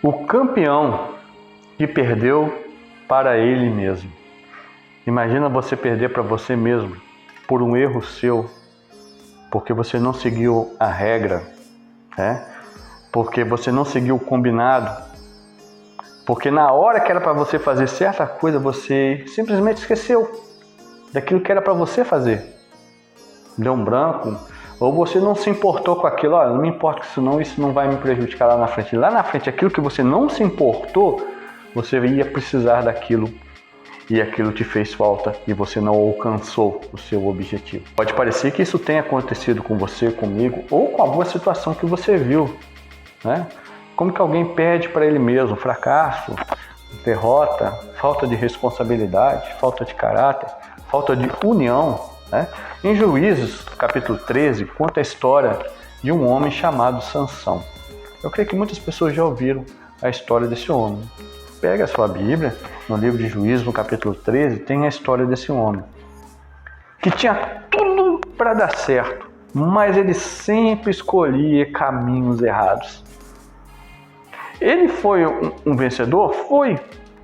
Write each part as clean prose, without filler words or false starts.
O campeão que perdeu para ele mesmo. Imagina você perder para você mesmo por um erro seu, porque você não seguiu a regra, né? Porque você não seguiu o combinado, porque na hora que era para você fazer certa coisa, você simplesmente esqueceu daquilo que era para você fazer. Deu um branco, ou você não se importou com aquilo. Olha, não me importa com isso não vai me prejudicar lá na frente. Lá na frente, aquilo que você não se importou, você ia precisar daquilo e aquilo te fez falta e você não alcançou o seu objetivo. Pode parecer que isso tenha acontecido com você, comigo, ou com alguma situação que você viu, né? Como que alguém perde para ele mesmo? Fracasso, derrota, falta de responsabilidade, falta de caráter, falta de união, né? Em Juízes, capítulo 13, conta a história de um homem chamado Sansão. Eu creio que muitas pessoas já ouviram a história desse homem. Pega a sua Bíblia, no livro de Juízes, no capítulo 13, tem a história desse homem, que tinha tudo para dar certo, mas ele sempre escolhia caminhos errados. Ele foi um vencedor? Foi.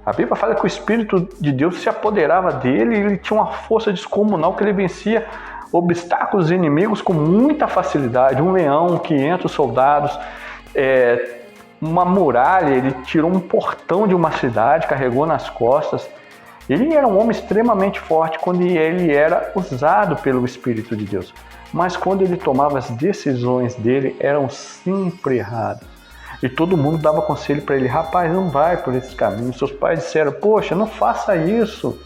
A Bíblia fala que o Espírito de Deus se apoderava dele e ele tinha uma força descomunal que ele vencia obstáculos e inimigos com muita facilidade. Um leão, 500 soldados, uma muralha, ele tirou um portão de uma cidade, carregou nas costas. Ele era um homem extremamente forte quando ele era usado pelo Espírito de Deus. Mas quando ele tomava as decisões dele, eram sempre erradas. E todo mundo dava conselho para ele: rapaz, não vai por esse caminho. Seus pais disseram: poxa, não faça isso.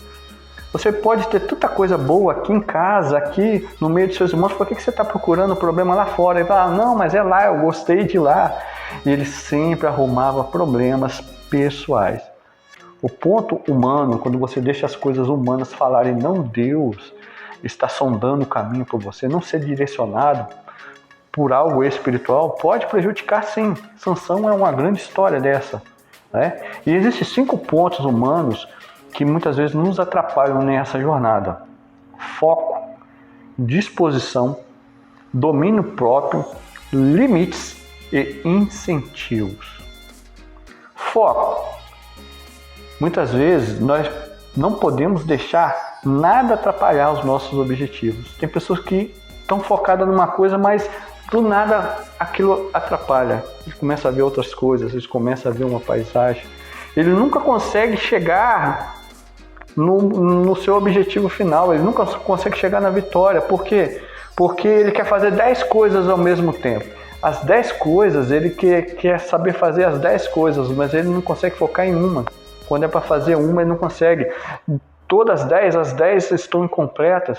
Você pode ter tanta coisa boa aqui em casa, aqui no meio dos seus irmãos, por que você está procurando o problema lá fora? Ele fala: não, mas é lá, eu gostei de lá. E ele sempre arrumava problemas pessoais. O ponto humano, quando você deixa as coisas humanas falarem, não Deus está sondando o caminho para você, não ser direcionado por algo espiritual, pode prejudicar sim. Sansão é uma grande história dessa, né? E existem 5 pontos humanos que muitas vezes nos atrapalham nessa jornada: foco, disposição, domínio próprio, limites e incentivos. Foco. Muitas vezes nós não podemos deixar nada atrapalhar os nossos objetivos. Tem pessoas que estão focadas numa coisa, mas do nada aquilo atrapalha. Ele começa a ver outras coisas, ele começa a ver uma paisagem. Ele nunca consegue chegar no seu objetivo final, ele nunca consegue chegar na vitória. Por quê? Porque ele quer fazer 10 coisas ao mesmo tempo. As 10 coisas, ele quer saber fazer as 10 coisas, mas ele não consegue focar em uma. Quando é para fazer uma, ele não consegue. Todas as 10 estão incompletas.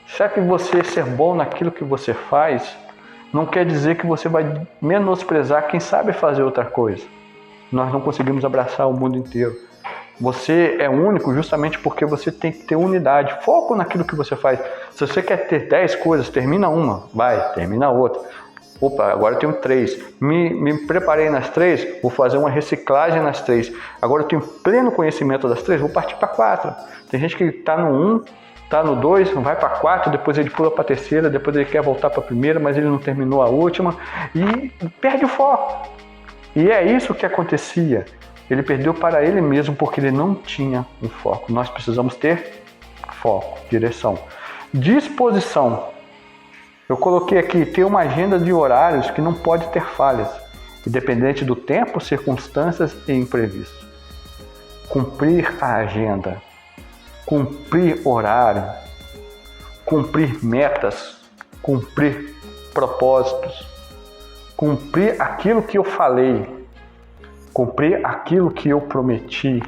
Será que você ser bom naquilo que você faz não quer dizer que você vai menosprezar quem sabe fazer outra coisa? Nós não conseguimos abraçar o mundo inteiro. Você é único justamente porque você tem que ter unidade. Foco naquilo que você faz. Se você quer ter 10 coisas, termina uma, termina outra. Opa, agora eu tenho 3. Me preparei nas 3, vou fazer uma reciclagem nas 3. Agora eu tenho pleno conhecimento das 3, vou partir para 4. Tem gente que está no 1, está no 2, vai para 4, depois ele pula para a terceira, depois ele quer voltar para a primeira, mas ele não terminou a última e perde o foco. E é isso que acontecia. Ele perdeu para ele mesmo porque ele não tinha um foco. Nós precisamos ter foco, direção. Disposição. Eu coloquei aqui, ter uma agenda de horários que não pode ter falhas, independente do tempo, circunstâncias e imprevistos. Cumprir a agenda, cumprir horário, cumprir metas, cumprir propósitos, cumprir aquilo que eu falei, cumprir aquilo que eu prometi,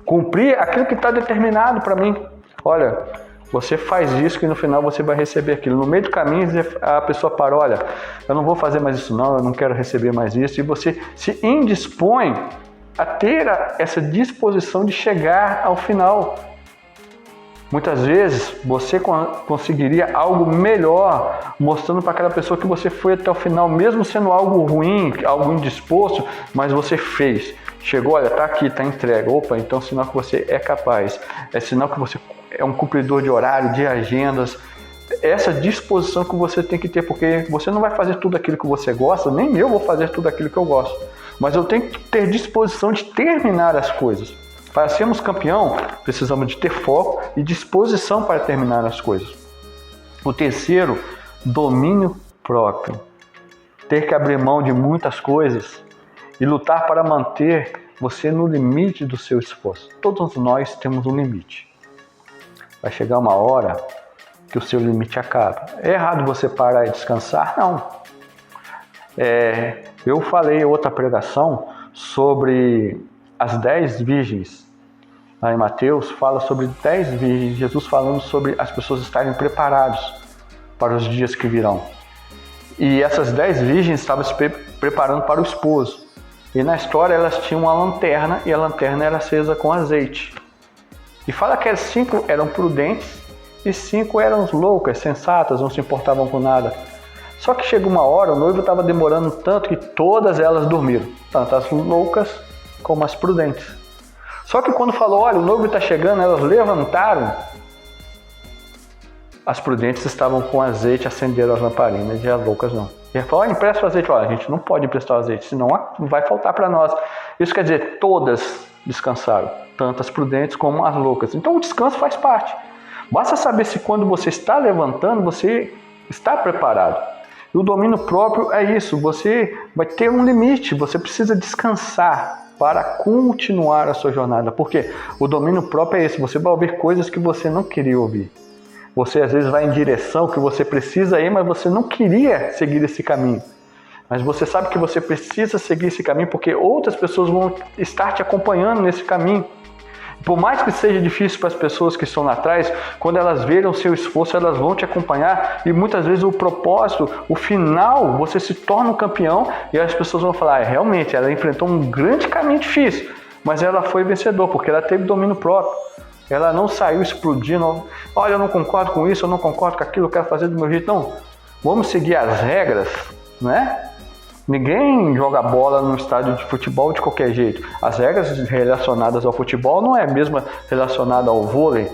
cumprir aquilo que está determinado para mim. Olha, você faz isso que no final você vai receber aquilo. No meio do caminho a pessoa para: olha, eu não vou fazer mais isso não, eu não quero receber mais isso. E você se indispõe a ter essa disposição de chegar ao final. Muitas vezes você conseguiria algo melhor mostrando para aquela pessoa que você foi até o final, mesmo sendo algo ruim, algo indisposto, mas você fez. Chegou, olha, está aqui, está entregue. Opa, então é sinal que você é capaz. É sinal que você é um cumpridor de horário, de agendas. Essa disposição que você tem que ter, porque você não vai fazer tudo aquilo que você gosta, nem eu vou fazer tudo aquilo que eu gosto. mas eu tenho que ter disposição de terminar as coisas. Para sermos campeão, precisamos de ter foco e disposição para terminar as coisas. O terceiro, domínio próprio. Ter que abrir mão de muitas coisas e lutar para manter você no limite do seu esforço. Todos nós temos um limite. Vai chegar uma hora que o seu limite acaba. É errado você parar e descansar? Não. Eu falei outra pregação sobre as 10 virgens. Lá em Mateus fala sobre 10 virgens, Jesus falando sobre as pessoas estarem preparadas para os dias que virão. E essas 10 virgens estavam se preparando para o esposo. E na história elas tinham uma lanterna e a lanterna era acesa com azeite. E fala que as 5 eram prudentes e 5 eram loucas, sensatas, não se importavam com nada. Só que chegou uma hora, o noivo estava demorando tanto que todas elas dormiram, tanto as loucas como as prudentes. Só que quando falou, olha, o noivo está chegando, elas levantaram. As prudentes estavam com azeite, acenderam as lamparinas, e as loucas não. E ele falou, olha, empresta o azeite. Olha, a gente não pode emprestar o azeite, senão vai faltar para nós. Isso quer dizer, todas descansaram, tanto as prudentes como as loucas. Então o descanso faz parte. Basta saber se quando você está levantando, você está preparado. E o domínio próprio é isso, você vai ter um limite, você precisa descansar para continuar a sua jornada. Porque o domínio próprio é esse, você vai ouvir coisas que você não queria ouvir. Você às vezes vai em direção que você precisa ir, mas você não queria seguir esse caminho. Mas você sabe que você precisa seguir esse caminho porque outras pessoas vão estar te acompanhando nesse caminho. Por mais que seja difícil para as pessoas que estão lá atrás, quando elas verem o seu esforço, elas vão te acompanhar e muitas vezes o propósito, o final, você se torna um campeão e as pessoas vão falar, realmente, ela enfrentou um grande caminho difícil, mas ela foi vencedor porque ela teve domínio próprio. Ela não saiu explodindo, olha, eu não concordo com isso, eu não concordo com aquilo, eu quero fazer do meu jeito. Não, vamos seguir as regras, né? Ninguém joga bola no estádio de futebol de qualquer jeito. As regras relacionadas ao futebol não é a mesma relacionada ao vôlei.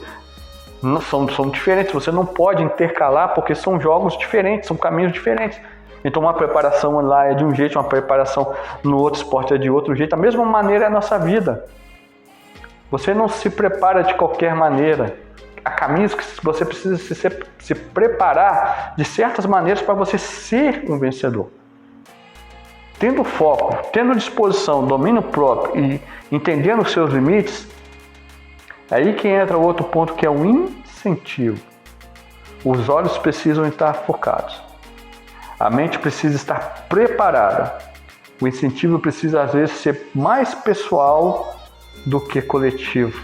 São diferentes, você não pode intercalar porque são jogos diferentes, são caminhos diferentes. Então uma preparação lá é de um jeito, uma preparação no outro esporte é de outro jeito. Da mesma maneira é a nossa vida. Você não se prepara de qualquer maneira. Há caminhos que você precisa se preparar de certas maneiras para você ser um vencedor. Tendo foco, tendo disposição, domínio próprio e entendendo os seus limites, é aí que entra o outro ponto que é o incentivo. Os olhos precisam estar focados. A mente precisa estar preparada. O incentivo precisa às vezes ser mais pessoal do que coletivo.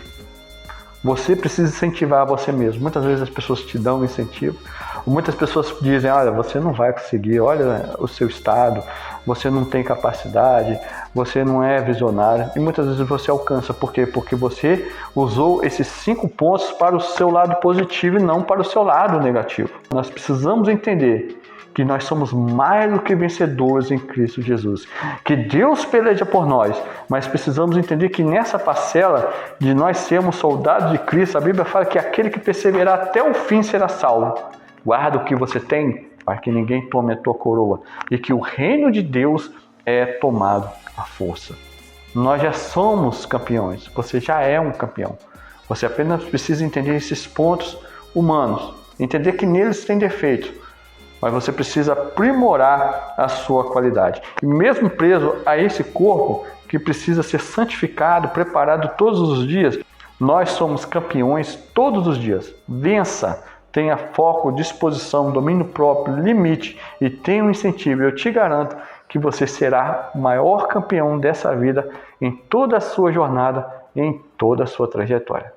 Você precisa incentivar você mesmo. Muitas vezes as pessoas te dão um incentivo. Muitas pessoas dizem, olha, você não vai conseguir, olha o seu estado, você não tem capacidade, você não é visionário. E muitas vezes você alcança. Por quê? Porque você usou esses 5 pontos para o seu lado positivo e não para o seu lado negativo. Nós precisamos entender que nós somos mais do que vencedores em Cristo Jesus. Que Deus peleja por nós, mas precisamos entender que nessa parcela de nós sermos soldados de Cristo, a Bíblia fala que aquele que perseverar até o fim será salvo. Guarda o que você tem, para que ninguém tome a tua coroa, e que o reino de Deus é tomado à força. Nós já somos campeões, você já é um campeão. Você apenas precisa entender esses pontos humanos, entender que neles tem defeito, mas você precisa aprimorar a sua qualidade. E mesmo preso a esse corpo que precisa ser santificado, preparado todos os dias, nós somos campeões todos os dias. Vença, tenha foco, disposição, domínio próprio, limite e tenha um incentivo. Eu te garanto que você será o maior campeão dessa vida em toda a sua jornada e em toda a sua trajetória.